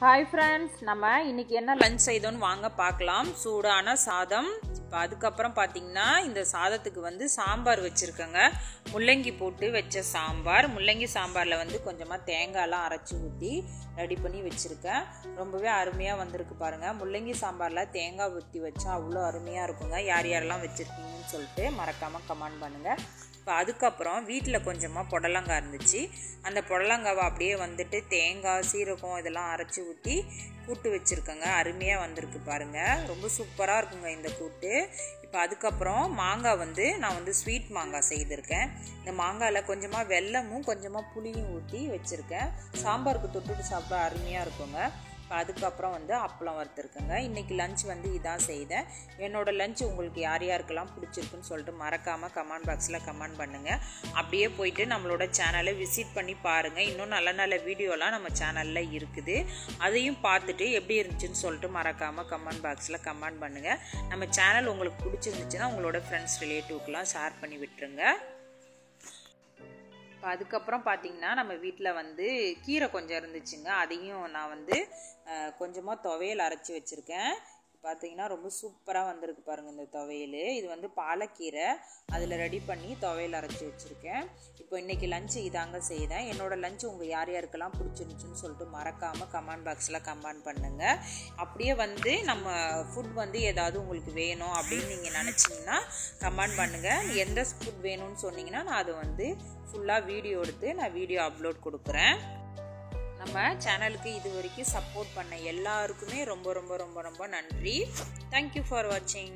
Hi friends, நம்ம இன்னைக்கு என்ன லஞ்ச் செய்தோன்னு வாங்க பார்க்கலாம். சூடான சாதம். இப்போ அதுக்கப்புறம் பார்த்தீங்கன்னா இந்த சாதத்துக்கு வந்து சாம்பார் வச்சுருக்கேங்க. முள்ளங்கி போட்டு வச்ச சாம்பார். முள்ளங்கி சாம்பாரில் கொஞ்சமாக தேங்காயெல்லாம் அரைச்சி ஊற்றி ரெடி பண்ணி வச்சுருக்கேன். ரொம்பவே அருமையாக வந்திருக்கு பாருங்கள். முள்ளங்கி சாம்பாரில் தேங்காய் ஊற்றி வச்சா அவ்வளோ அருமையாக இருக்குங்க. யார் யாரெல்லாம் வச்சுருக்கீங்கன்னு சொல்லிட்டு மறக்காமல் கமெண்ட் பண்ணுங்கள். இப்போ அதுக்கப்புறம் வீட்டில் கொஞ்சமாக புடலங்காய் இருந்துச்சு. அந்த புடலங்காவை அப்படியே தேங்காய் சீரகம் இதெல்லாம் அரைச்சி ஊற்றி கூட்டு வச்சுருக்கேங்க. அருமையாக வந்திருக்கு பாருங்கள். ரொம்ப சூப்பராக இருக்குங்க இந்த கூட்டு. இப்போ அதுக்கப்புறம் மாங்காய் நான் ஸ்வீட் மாங்காய் செய்திருக்கேன். இந்த மாங்காயில் கொஞ்சமாக வெல்லமும் கொஞ்சமாக புளியும் ஊற்றி வச்சுருக்கேன். சாம்பாருக்கு தொட்டுட்டு சாப்பிட அருமையாக இருக்குங்க. இப்போ அதுக்கப்புறம் அப்பளம் வறுத்துருக்குங்க. இன்றைக்கி லஞ்ச் இதான் செய்தேன். என்னோட லஞ்ச் உங்களுக்கு யார் யாருக்கெல்லாம் பிடிச்சிருக்குன்னு சொல்லிட்டு மறக்காமல் கமெண்ட் பாக்ஸில் கமெண்ட் பண்ணுங்கள். அப்படியே போயிட்டு நம்மளோட சேனலை விசிட் பண்ணி பாருங்கள். இன்னும் நல்ல நல்ல வீடியோலாம் நம்ம சேனலில் இருக்குது. அதையும் பார்த்துட்டு எப்படி இருந்துச்சுன்னு சொல்லிட்டு மறக்காமல் கமெண்ட் பாக்ஸில் கமெண்ட் பண்ணுங்கள். நம்ம சேனல் உங்களுக்கு பிடிச்சிருந்துச்சுன்னா உங்களோட ஃப்ரெண்ட்ஸ் ரிலேட்டிவ்க்கெலாம் ஷேர் பண்ணி விட்டுருங்க. இப்போ அதுக்கப்புறம் பார்த்தீங்கன்னா நம்ம வீட்டில் கீரை கொஞ்சம் இருந்துச்சுங்க. அதையும் நான் கொஞ்சமாக துவையல் அரைச்சி வச்சுருக்கேன். பார்த்தீங்கன்னா ரொம்ப சூப்பராக வந்திருக்கு பாருங்கள் இந்த துவையல். இது பாலக்கீரை, அதில் ரெடி பண்ணி துவையல் அரைச்சி வச்சுருக்கேன். இப்போ இன்றைக்கி லஞ்சு இதாங்க செய்தேன். என்னோடய லஞ்சு உங்கள் யார் யாருக்கெல்லாம் பிடிச்சிருந்துச்சுன்னு சொல்லிட்டு மறக்காமல் கமெண்ட் பாக்ஸில் கமெண்ட் பண்ணுங்கள். அப்படியே நம்ம ஃபுட் ஏதாவது உங்களுக்கு வேணும் அப்படின்னு நீங்கள் நினச்சிங்கன்னா கமெண்ட் பண்ணுங்கள். எந்த ஃபுட் வேணும்னு சொன்னீங்கன்னா நான் அதை ஃபுல்லாக வீடியோ எடுத்து நான் வீடியோ அப்லோட் கொடுக்குறேன். நம்ம சேனலுக்கு இது வரைக்கும் சப்போர்ட் பண்ண எல்லாருக்குமே ரொம்ப ரொம்ப ரொம்ப ரொம்ப நன்றி. தேங்க்யூ ஃபார் வாட்சிங்.